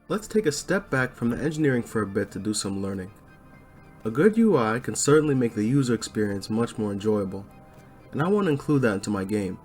Let's take a step back from the engineering for a bit to do some learning. A good UI can certainly make the user experience much more enjoyable, and I want to include that into my game.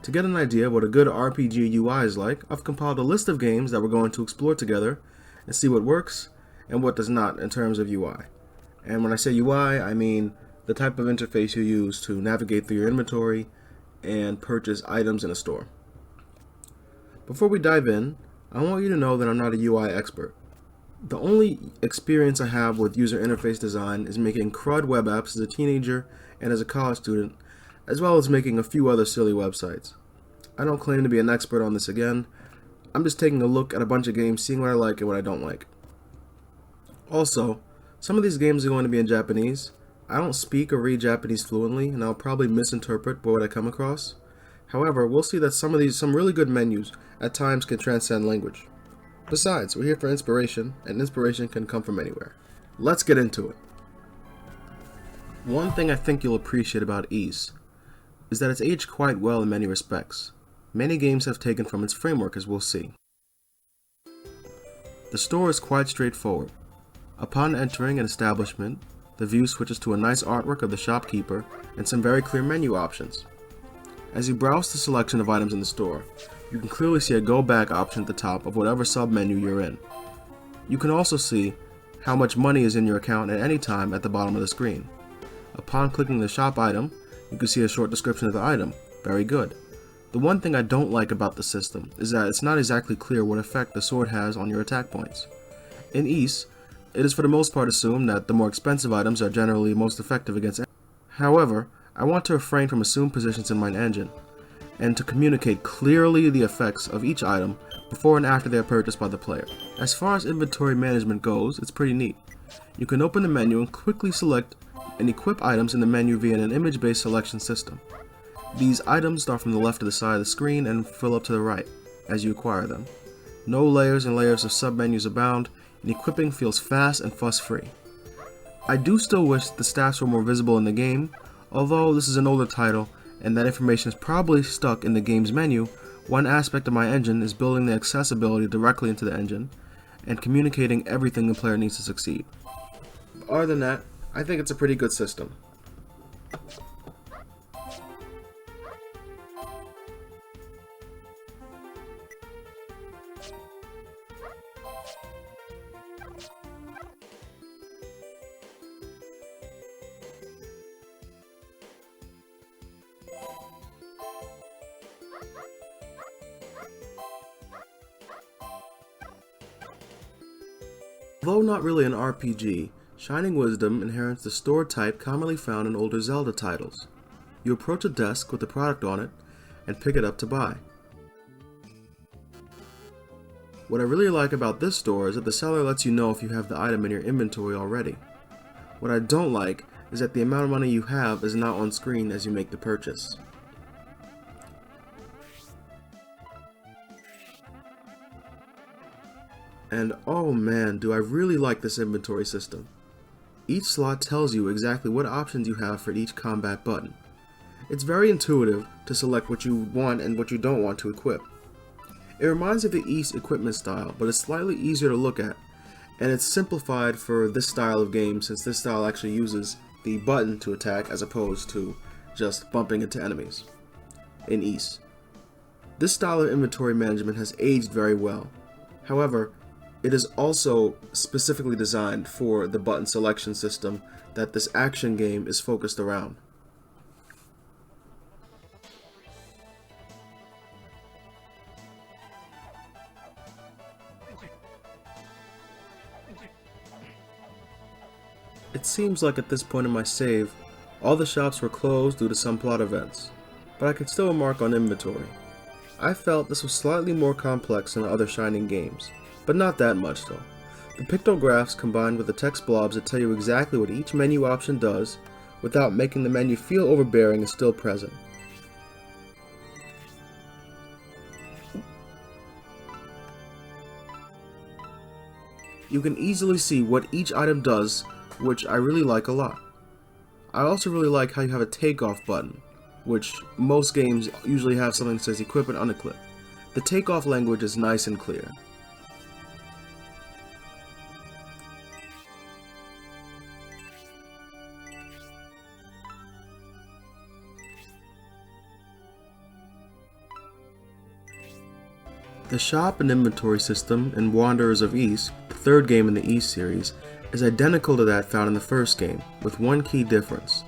To get an idea of what a good RPG UI is like, I've compiled a list of games that we're going to explore together and see what works and what does not in terms of UI. And when I say UI, I mean the type of interface you use to navigate through your inventory and purchase items in a store. Before we dive in, I want you to know that I'm not a UI expert. The only experience I have with user interface design is making crud web apps as a teenager and as a college student, as well as making a few other silly websites. I don't claim to be an expert on this again. I'm just taking a look at a bunch of games, seeing what I like and what I don't like. Also, some of these games are going to be in Japanese. I don't speak or read Japanese fluently, and I'll probably misinterpret what I come across. However, we'll see that some really good menus at times can transcend language. Besides, we're here for inspiration, and inspiration can come from anywhere. Let's get into it. One thing I think you'll appreciate about Ys is that it's aged quite well in many respects. Many games have taken from its framework, as we'll see. The store is quite straightforward. Upon entering an establishment, the view switches to a nice artwork of the shopkeeper and some very clear menu options. As you browse the selection of items in the store, you can clearly see a go back option at the top of whatever sub-menu you're in. You can also see how much money is in your account at any time at the bottom of the screen. Upon clicking the shop item, you can see a short description of the item. Very good. The one thing I don't like about the system is that it's not exactly clear what effect the sword has on your attack points. In Ys, it is for the most part assumed that the more expensive items are generally most effective against enemies. However, I want to refrain from assumed positions in my engine, and to communicate clearly the effects of each item before and after they are purchased by the player. As far as inventory management goes, it's pretty neat. You can open the menu and quickly select and equip items in the menu via an image-based selection system. These items start from the left to the side of the screen and fill up to the right as you acquire them. No layers and layers of sub-menus abound, and equipping feels fast and fuss-free. I do still wish the stats were more visible in the game, although this is an older title and that information is probably stuck in the game's menu. One aspect of my engine is building the accessibility directly into the engine and communicating everything the player needs to succeed. Other than that, I think it's a pretty good system. Although not really an RPG, Shining Wisdom inherits the store type commonly found in older Zelda titles. You approach a desk with a product on it and pick it up to buy. What I really like about this store is that the seller lets you know if you have the item in your inventory already. What I don't like is that the amount of money you have is not on screen as you make the purchase. And oh man, do I really like this inventory system. Each slot tells you exactly what options you have for each combat button. It's very intuitive to select what you want and what you don't want to equip. It reminds me of the Ys equipment style, but it's slightly easier to look at, and it's simplified for this style of game since this style actually uses the button to attack as opposed to just bumping into enemies in Ys. This style of inventory management has aged very well. However, it is also specifically designed for the button selection system that this action game is focused around. It seems like at this point in my save, all the shops were closed due to some plot events, but I could still remark on inventory. I felt this was slightly more complex than other Shining games, but not that much though. The pictographs combined with the text blobs that tell you exactly what each menu option does without making the menu feel overbearing is still present. You can easily see what each item does, which I really like a lot. I also really like how you have a takeoff button, which most games usually have something that says equip and unequip. The takeoff language is nice and clear. The shop and inventory system in Wanderers of East, the third game in the East series, is identical to that found in the first game, with one key difference.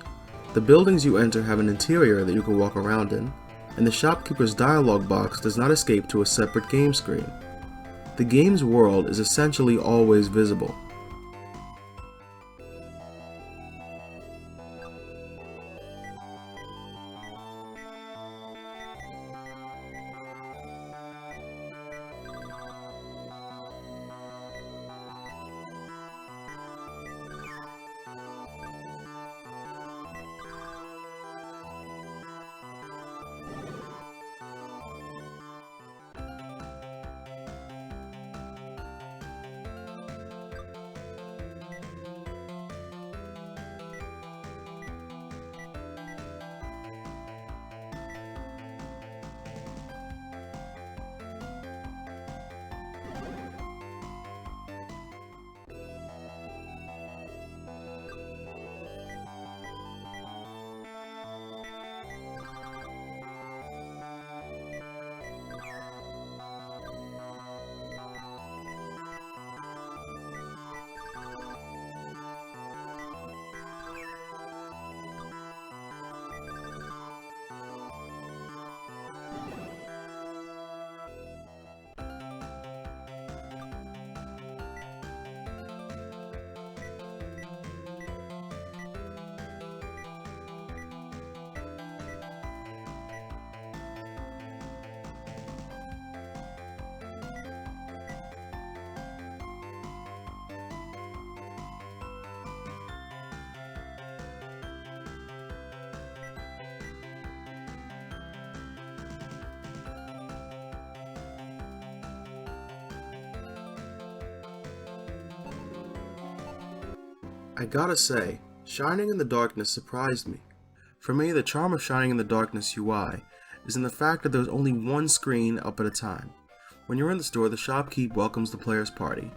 The buildings you enter have an interior that you can walk around in, and the shopkeeper's dialogue box does not escape to a separate game screen. The game's world is essentially always visible. I gotta say, Shining in the Darkness surprised me. For me, the charm of Shining in the Darkness UI is in the fact that there's only one screen up at a time. When you're in the store, the shopkeep welcomes the player's party,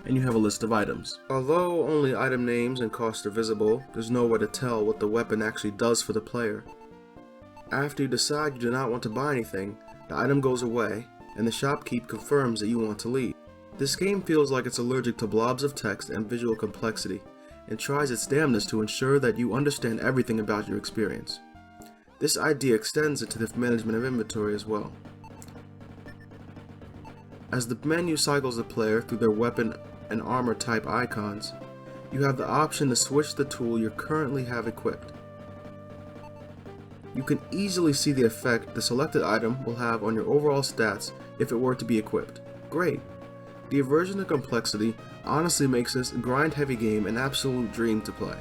and you have a list of items. Although only item names and costs are visible, there's no way to tell what the weapon actually does for the player. After you decide you do not want to buy anything, the item goes away, and the shopkeep confirms that you want to leave. This game feels like it's allergic to blobs of text and visual complexity, and tries its damnedest to ensure that you understand everything about your experience. This idea extends into the management of inventory as well. As the menu cycles the player through their weapon and armor type icons, you have the option to switch the tool you currently have equipped. You can easily see the effect the selected item will have on your overall stats if it were to be equipped. Great! The aversion to complexity honestly makes this grind-heavy game an absolute dream to play.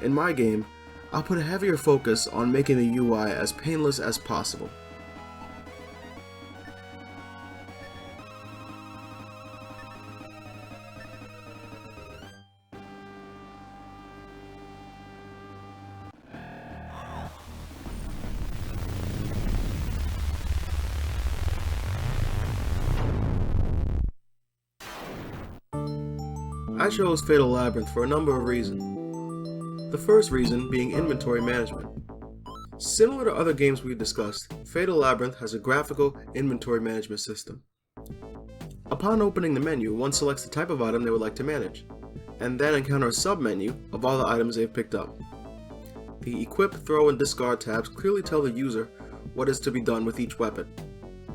In my game, I'll put a heavier focus on making the UI as painless as possible. I chose Fatal Labyrinth for a number of reasons. The first reason being inventory management. Similar to other games we've discussed, Fatal Labyrinth has a graphical inventory management system. Upon opening the menu, one selects the type of item they would like to manage, and then encounter a sub-menu of all the items they've picked up. The Equip, Throw, and Discard tabs clearly tell the user what is to be done with each weapon.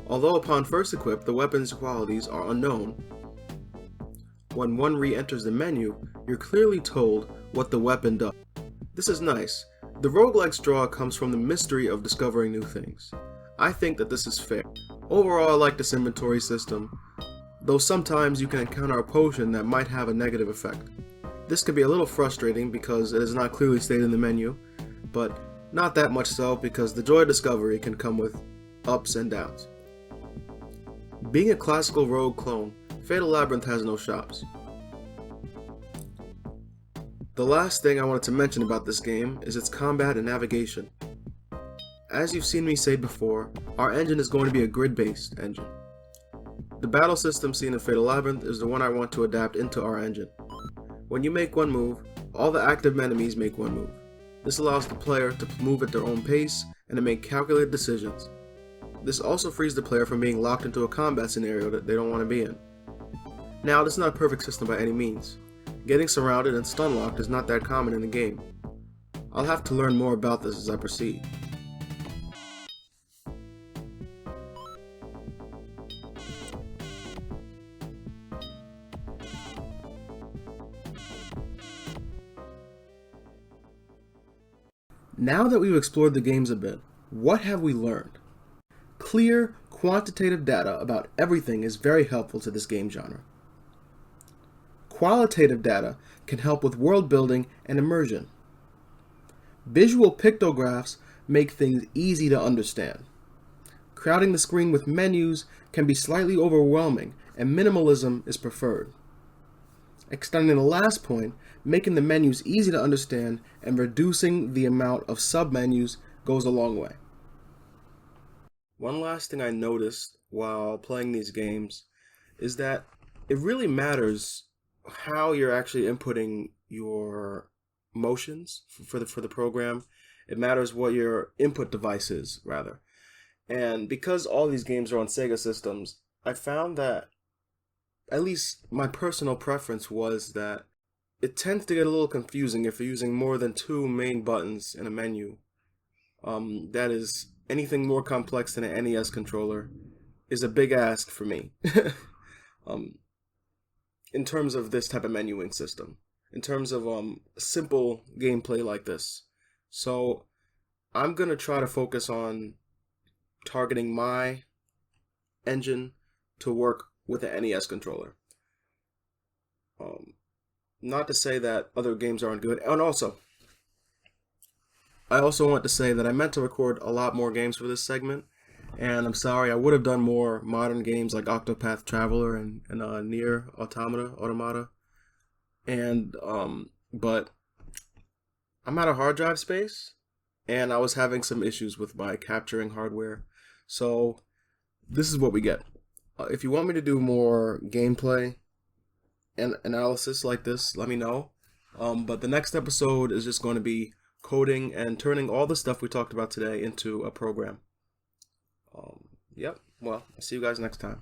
Although upon first equip, the weapon's qualities are unknown, when one re-enters the menu, you're clearly told what the weapon does. This is nice. The roguelike's draw comes from the mystery of discovering new things. I think that this is fair. Overall, I like this inventory system, though sometimes you can encounter a potion that might have a negative effect. This can be a little frustrating because it is not clearly stated in the menu, but not that much so because the joy of discovery can come with ups and downs. Being a classical rogue clone, Fatal Labyrinth has no shops. The last thing I wanted to mention about this game is its combat and navigation. As you've seen me say before, our engine is going to be a grid-based engine. The battle system seen in Fatal Labyrinth is the one I want to adapt into our engine. When you make one move, all the active enemies make one move. This allows the player to move at their own pace and to make calculated decisions. This also frees the player from being locked into a combat scenario that they don't want to be in. Now, this is not a perfect system by any means. Getting surrounded and stun locked is not that common in the game. I'll have to learn more about this as I proceed. Now that we've explored the games a bit, what have we learned? Clear, quantitative data about everything is very helpful to this game genre. Qualitative data can help with world building and immersion. Visual pictographs make things easy to understand. Crowding the screen with menus can be slightly overwhelming, and minimalism is preferred. Extending the last point, making the menus easy to understand and reducing the amount of sub-menus goes a long way. One last thing I noticed while playing these games is that it really matters how you're actually inputting your motions for the program. It matters what your input device is, rather. And because all these games are on Sega systems, I found that, at least my personal preference was that it tends to get a little confusing if you're using more than two main buttons in a menu. That is, anything more complex than an NES controller is a big ask for me. In terms of this type of menuing system. In terms of simple gameplay like this. So I'm going to try to focus on targeting my engine to work with an NES controller. Not to say that other games aren't good. And also, I also want to say that I meant to record a lot more games for this segment. And I'm sorry, I would have done more modern games like Octopath Traveler and Nier Automata. And, but I'm out of hard drive space. And I was having some issues with my capturing hardware. So, this is what we get. If you want me to do more gameplay and analysis like this, let me know. But the next episode is just going to be coding and turning all the stuff we talked about today into a program. Yep. Well, I'll see you guys next time.